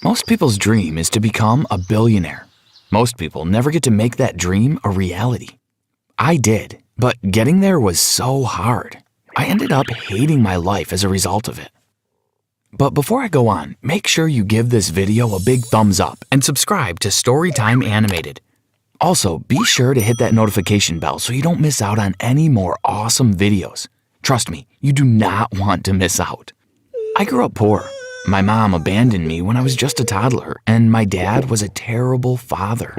Most people's dream is to become a billionaire. Most people never get to make that dream a reality. I did, but getting there was so hard. I ended up hating my life as a result of it. But before I go on, make sure you give this video a big thumbs up and subscribe to Storytime Animated. Also, be sure to hit that notification bell so you don't miss out on any more awesome videos. Trust me, you do not want to miss out. I grew up poor. My mom abandoned me when I was just a toddler, and my dad was a terrible father.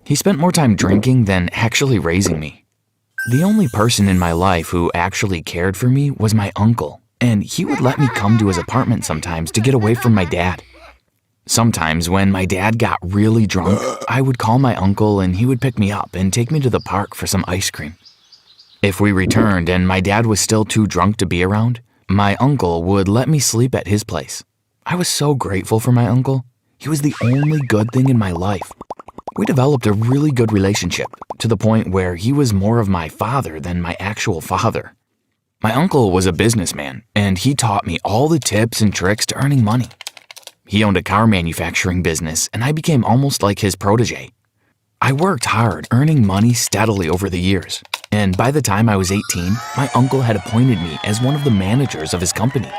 He spent more time drinking than actually raising me. The only person in my life who actually cared for me was my uncle, and he would let me come to his apartment sometimes to get away from my dad. Sometimes when my dad got really drunk, I would call my uncle and he would pick me up and take me to the park for some ice cream. If we returned and my dad was still too drunk to be around, my uncle would let me sleep at his place. I was so grateful for my uncle. He was the only good thing in my life. We developed a really good relationship, to the point where he was more of my father than my actual father. My uncle was a businessman, and he taught me all the tips and tricks to earning money. He owned a car manufacturing business, and I became almost like his protege. I worked hard, earning money steadily over the years, and by the time I was 18, my uncle had appointed me as one of the managers of his company.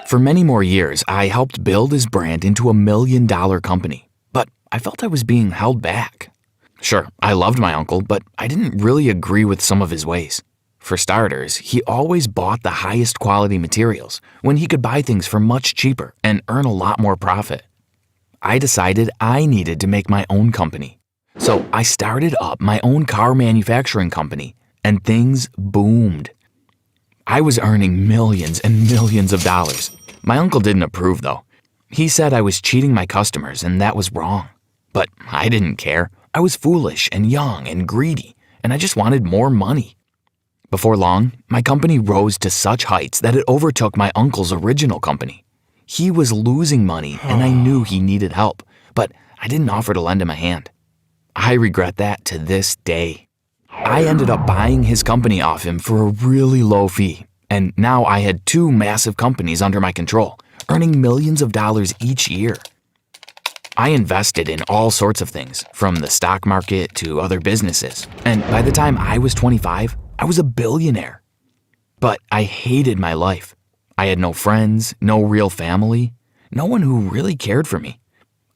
For many more years, I helped build his brand into $1 million company, but I felt I was being held back. Sure, I loved my uncle, but I didn't really agree with some of his ways. For starters, he always bought the highest quality materials when he could buy things for much cheaper and earn a lot more profit. I decided I needed to make my own company. So I started up my own car manufacturing company, and things boomed. I was earning millions and millions of dollars. My uncle didn't approve though. He said I was cheating my customers and that was wrong. But I didn't care. I was foolish and young and greedy, and I just wanted more money. Before long, my company rose to such heights that it overtook my uncle's original company. He was losing money and I knew he needed help, but I didn't offer to lend him a hand. I regret that to this day. I ended up buying his company off him for a really low fee, and now I had 2 massive companies under my control, earning millions of dollars each year. I invested in all sorts of things, from the stock market to other businesses, and by the time I was 25, I was a billionaire. But I hated my life. I had no friends, no real family, no one who really cared for me.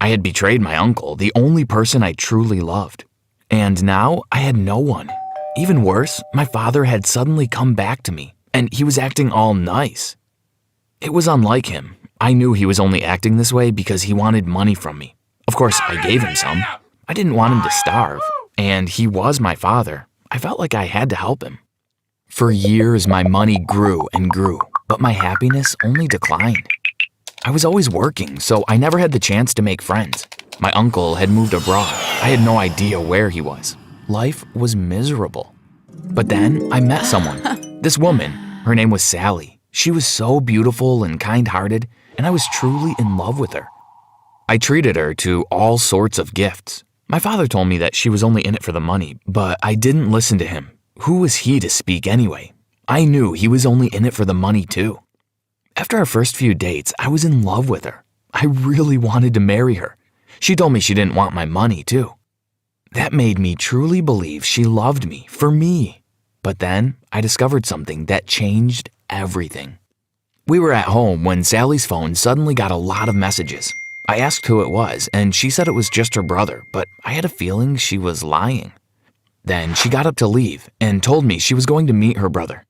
I had betrayed my uncle, the only person I truly loved. And now I had no one. Even worse, my father had suddenly come back to me, and he was acting all nice. It was unlike him. I knew he was only acting this way because he wanted money from me. Of course, I gave him some. I didn't want him to starve, and he was my father. I felt like I had to help him. For years, my money grew and grew, but my happiness only declined. I was always working, so I never had the chance to make friends. My uncle had moved abroad. I had no idea where he was. Life was miserable. But then I met someone. This woman, her name was Sally. She was so beautiful and kind-hearted, and I was truly in love with her. I treated her to all sorts of gifts. My father told me that she was only in it for the money, but I didn't listen to him. Who was he to speak anyway? I knew he was only in it for the money too. After our first few dates, I was in love with her. I really wanted to marry her. She told me she didn't want my money too. That made me truly believe she loved me for me. But then I discovered something that changed everything. We were at home when Sally's phone suddenly got a lot of messages. I asked who it was, and she said it was just her brother, but I had a feeling she was lying. Then she got up to leave and told me she was going to meet her brother.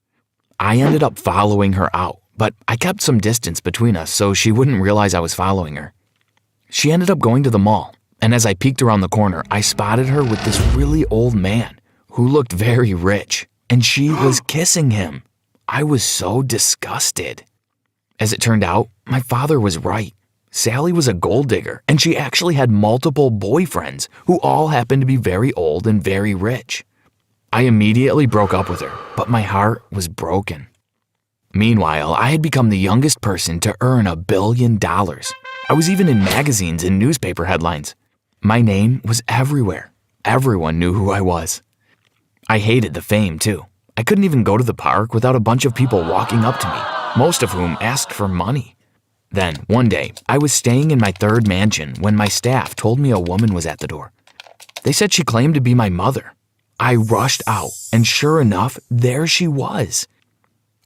I ended up following her out, but I kept some distance between us so she wouldn't realize I was following her. She ended up going to the mall, and as I peeked around the corner, I spotted her with this really old man who looked very rich, and she was kissing him. I was so disgusted. As it turned out, my father was right. Sally was a gold digger, and she actually had multiple boyfriends who all happened to be very old and very rich. I immediately broke up with her, but my heart was broken. Meanwhile, I had become the youngest person to earn $1 billion. I was even in magazines and newspaper headlines. My name was everywhere. Everyone knew who I was. I hated the fame too. I couldn't even go to the park without a bunch of people walking up to me, most of whom asked for money. Then, one day, I was staying in my third mansion when my staff told me a woman was at the door. They said she claimed to be my mother. I rushed out, and sure enough, there she was.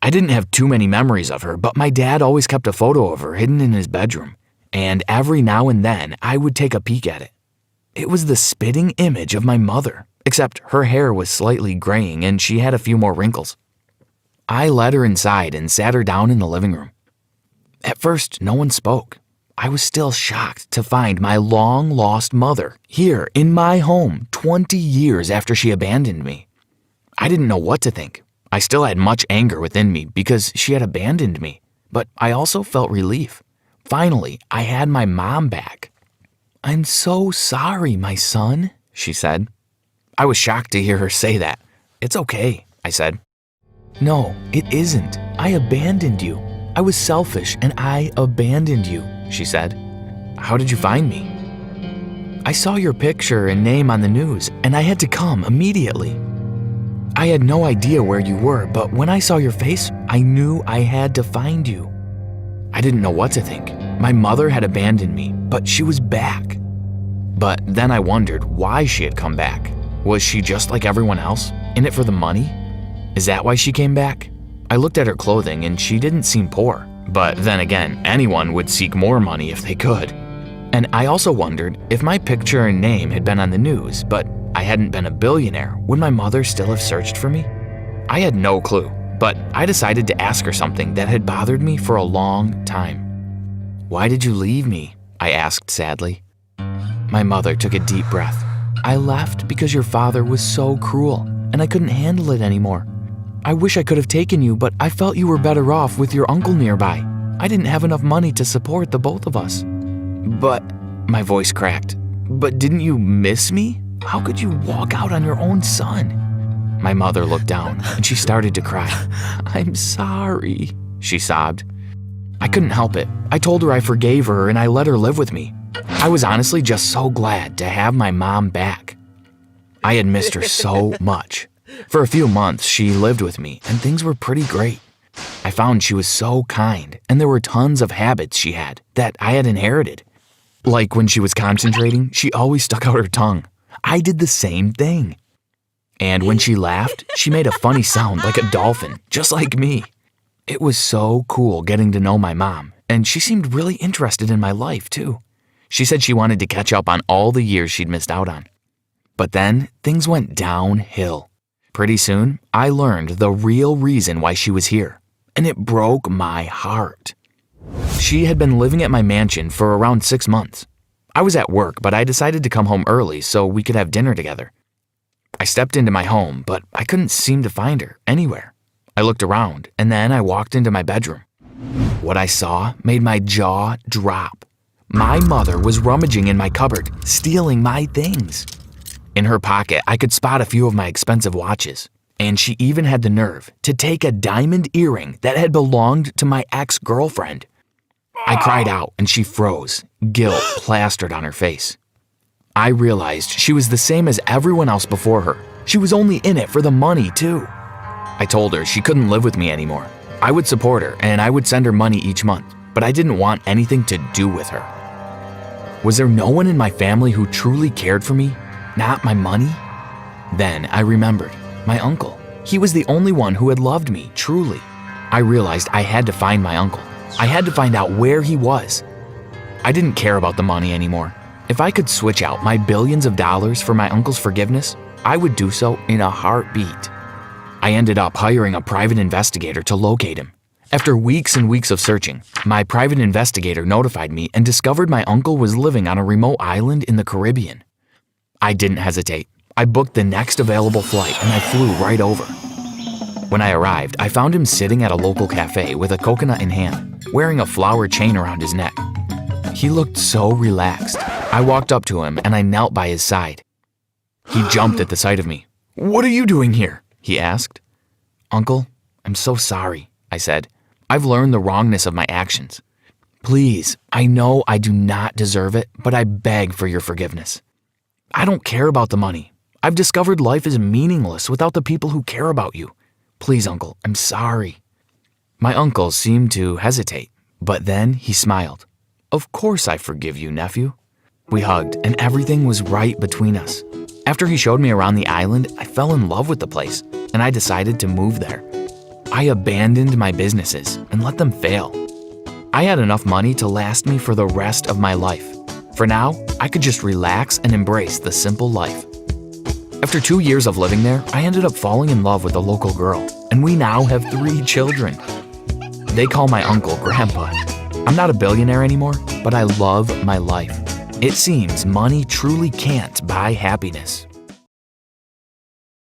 I didn't have too many memories of her, but my dad always kept a photo of her hidden in his bedroom, and every now and then I would take a peek at it. It was the spitting image of my mother, except her hair was slightly graying and she had a few more wrinkles. I led her inside and sat her down in the living room. At first, no one spoke. I was still shocked to find my long-lost mother here in my home 20 years after she abandoned me. I didn't know what to think. I still had much anger within me because she had abandoned me, but I also felt relief. Finally, I had my mom back. "I'm so sorry, my son," she said. I was shocked to hear her say that. "It's okay," I said. "No, it isn't. I abandoned you. I was selfish and I abandoned you," she said. "How did you find me?" "I saw your picture and name on the news and I had to come immediately. I had no idea where you were, but when I saw your face, I knew I had to find you." I didn't know what to think. My mother had abandoned me, but she was back. But then I wondered why she had come back. Was she just like everyone else, in it for the money? Is that why she came back? I looked at her clothing and she didn't seem poor. But then again, anyone would seek more money if they could. And I also wondered if my picture and name had been on the news, but I hadn't been a billionaire, would my mother still have searched for me? I had no clue, but I decided to ask her something that had bothered me for a long time. "Why did you leave me?" I asked sadly. My mother took a deep breath. "I left because your father was so cruel, and I couldn't handle it anymore. I wish I could have taken you, but I felt you were better off with your uncle nearby. I didn't have enough money to support the both of us." "But," my voice cracked, "but didn't you miss me? How could you walk out on your own son?" My mother looked down and she started to cry. "I'm sorry," she sobbed. I couldn't help it. I told her I forgave her and I let her live with me. I was honestly just so glad to have my mom back. I had missed her so much. For a few months, she lived with me and things were pretty great. I found she was so kind and there were tons of habits she had that I had inherited. Like when she was concentrating, she always stuck out her tongue. I did the same thing. And when she laughed, she made a funny sound like a dolphin, just like me. It was so cool getting to know my mom, and she seemed really interested in my life too. She said she wanted to catch up on all the years she'd missed out on. But then things went downhill. Pretty soon, I learned the real reason why she was here, and it broke my heart. She had been living at my mansion for around 6 months. I was at work, but I decided to come home early so we could have dinner together. I stepped into my home, but I couldn't seem to find her anywhere. I looked around, and then I walked into my bedroom. What I saw made my jaw drop. My mother was rummaging in my cupboard, stealing my things. In her pocket, I could spot a few of my expensive watches, and she even had the nerve to take a diamond earring that had belonged to my ex-girlfriend. I cried out, and she froze, guilt plastered on her face. I realized she was the same as everyone else before her. She was only in it for the money, too. I told her she couldn't live with me anymore. I would support her, and I would send her money each month, but I didn't want anything to do with her. Was there no one in my family who truly cared for me? Not my money? Then I remembered my uncle. He was the only one who had loved me, truly. I realized I had to find my uncle. I had to find out where he was. I didn't care about the money anymore. If I could switch out my billions of dollars for my uncle's forgiveness, I would do so in a heartbeat. I ended up hiring a private investigator to locate him. After weeks and weeks of searching, my private investigator notified me and discovered my uncle was living on a remote island in the Caribbean. I didn't hesitate. I booked the next available flight and I flew right over. When I arrived, I found him sitting at a local cafe with a coconut in hand, wearing a flower chain around his neck. He looked so relaxed. I walked up to him and I knelt by his side. He jumped at the sight of me. "What are you doing here?" he asked. "Uncle, I'm so sorry," I said. "I've learned the wrongness of my actions. Please, I know I do not deserve it, but I beg for your forgiveness. I don't care about the money. I've discovered life is meaningless without the people who care about you. Please, Uncle, I'm sorry." My uncle seemed to hesitate, But then he smiled. "Of course I forgive you, nephew." We hugged, and everything was right between us. After he showed me around the island, I fell in love with the place, and I decided to move there. I abandoned my businesses and let them fail. I had enough money to last me for the rest of my life. For now, I could just relax and embrace the simple life. After 2 years of living there, I ended up falling in love with a local girl, and we now have 3 children. They call my uncle Grandpa. I'm not a billionaire anymore, but I love my life. It seems money truly can't buy happiness.